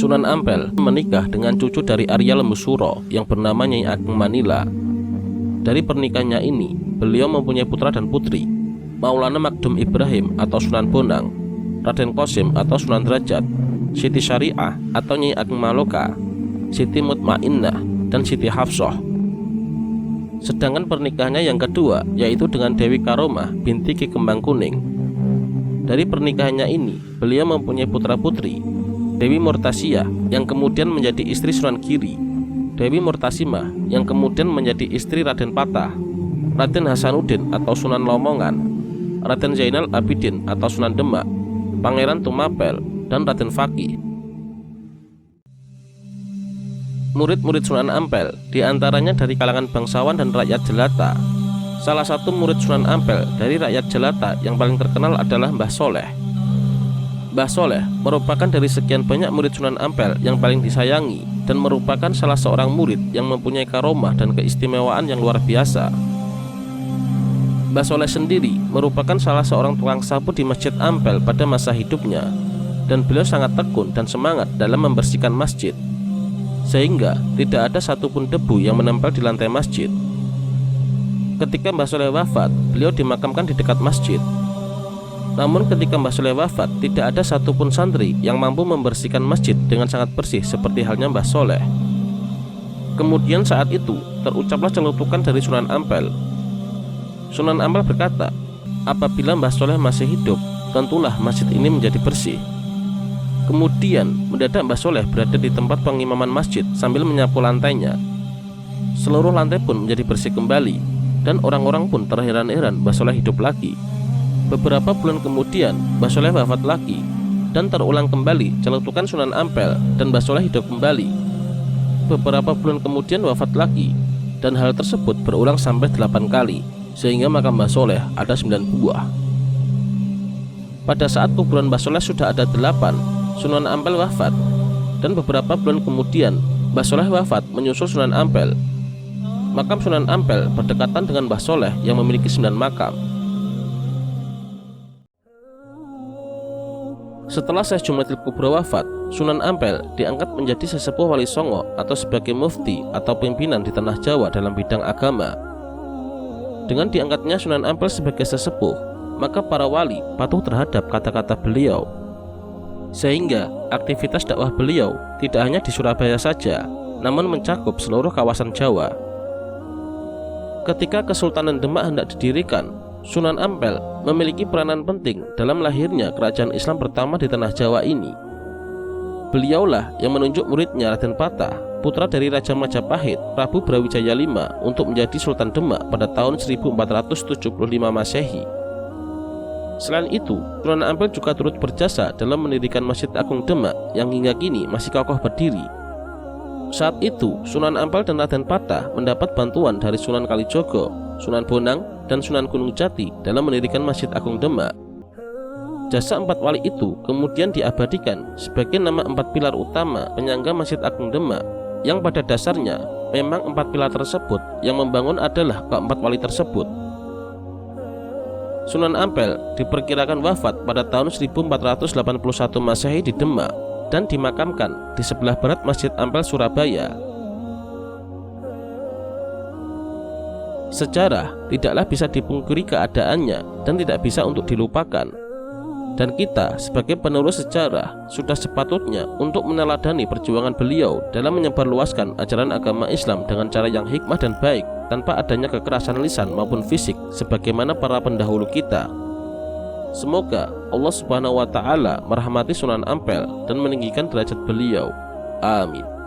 Sunan Ampel menikah dengan cucu dari Arya Lembusuro yang bernama Nyai Ageng Manila. Dari pernikahannya ini, beliau mempunyai putra dan putri, Maulana Magdum Ibrahim atau Sunan Bonang, Raden Qasim atau Sunan Derajat, Siti Syariah atau Nyai Ageng Maloka, Siti Mutmainnah, dan Siti Hafsah. Sedangkan pernikahannya yang kedua yaitu dengan Dewi Karomah binti Ki Kembang Kuning. Dari pernikahannya ini, beliau mempunyai putra-putri, Dewi Murtasiah yang kemudian menjadi istri Sunan Giri, Dewi Murtasimah yang kemudian menjadi istri Raden Patah, Raden Hasanuddin atau Sunan Lamongan, Raden Zainal Abidin atau Sunan Demak, Pangeran Tumapel, dan Raden Fakih. Murid-murid Sunan Ampel diantaranya dari kalangan bangsawan dan rakyat jelata. Salah satu murid Sunan Ampel dari rakyat jelata yang paling terkenal adalah Mbah Soleh. Mbah Soleh merupakan dari sekian banyak murid Sunan Ampel yang paling disayangi dan merupakan salah seorang murid yang mempunyai karomah dan keistimewaan yang luar biasa. Mbah Soleh sendiri merupakan salah seorang tukang sapu di Masjid Ampel pada masa hidupnya, dan beliau sangat tekun dan semangat dalam membersihkan masjid, sehingga tidak ada satupun debu yang menempel di lantai masjid. Ketika Mbah Soleh wafat, beliau dimakamkan di dekat masjid. Namun ketika Mbah Soleh wafat, tidak ada satupun santri yang mampu membersihkan masjid dengan sangat bersih seperti halnya Mbah Soleh. Kemudian saat itu terucaplah celutukan dari Sunan Ampel. Sunan Ampel berkata, apabila Mbah Soleh masih hidup, tentulah masjid ini menjadi bersih. Kemudian mendadak Mbah Soleh berada di tempat pengimaman masjid sambil menyapu lantainya. Seluruh lantai pun menjadi bersih kembali, dan orang-orang pun terheran-heran Mbah Soleh hidup lagi. Beberapa bulan kemudian Mbah Soleh wafat lagi, dan terulang kembali celutukan Sunan Ampel dan Mbah Soleh hidup kembali. Beberapa bulan kemudian wafat lagi, dan hal tersebut berulang sampai 8 kali, sehingga makam Mbah Soleh ada 9 buah. Pada saat kuburan Mbah Soleh sudah ada 8, Sunan Ampel wafat, dan beberapa bulan kemudian Mbah Soleh wafat menyusul Sunan Ampel. Makam Sunan Ampel berdekatan dengan Mbah Soleh yang memiliki 9 makam. Setelah Syekh Jumatil Kubro wafat, Sunan Ampel diangkat menjadi sesepuh Wali Songo atau sebagai mufti atau pimpinan di tanah Jawa dalam bidang agama. Dengan diangkatnya Sunan Ampel sebagai sesepuh, maka para wali patuh terhadap kata-kata beliau, sehingga aktivitas dakwah beliau tidak hanya di Surabaya saja, namun mencakup seluruh kawasan Jawa. Ketika Kesultanan Demak hendak didirikan, Sunan Ampel memiliki peranan penting dalam lahirnya kerajaan Islam pertama di tanah Jawa ini. Beliaulah yang menunjuk muridnya Raden Patah, putra dari Raja Majapahit, Prabu Brawijaya V, untuk menjadi Sultan Demak pada tahun 1475 Masehi. Selain itu, Sunan Ampel juga turut berjasa dalam mendirikan Masjid Agung Demak yang hingga kini masih kokoh berdiri. Saat itu, Sunan Ampel dan Raden Patah mendapat bantuan dari Sunan Kalijogo, Sunan Bonang, dan Sunan Gunung Jati dalam mendirikan Masjid Agung Demak. Jasa 4 wali itu kemudian diabadikan sebagai nama 4 pilar utama penyangga Masjid Agung Demak, yang pada dasarnya memang 4 pilar tersebut yang membangun adalah keempat wali tersebut. Sunan Ampel diperkirakan wafat pada tahun 1481 Masehi di Demak dan dimakamkan di sebelah barat Masjid Ampel Surabaya. Sejarah tidaklah bisa dipungkiri keadaannya dan tidak bisa untuk dilupakan. Dan kita sebagai penerus sejarah sudah sepatutnya untuk meneladani perjuangan beliau dalam menyebarluaskan ajaran agama Islam dengan cara yang hikmah dan baik, tanpa adanya kekerasan lisan maupun fisik sebagaimana para pendahulu kita. Semoga Allah Subhanahu wa Ta'ala merahmati Sunan Ampel dan meninggikan derajat beliau. Amin.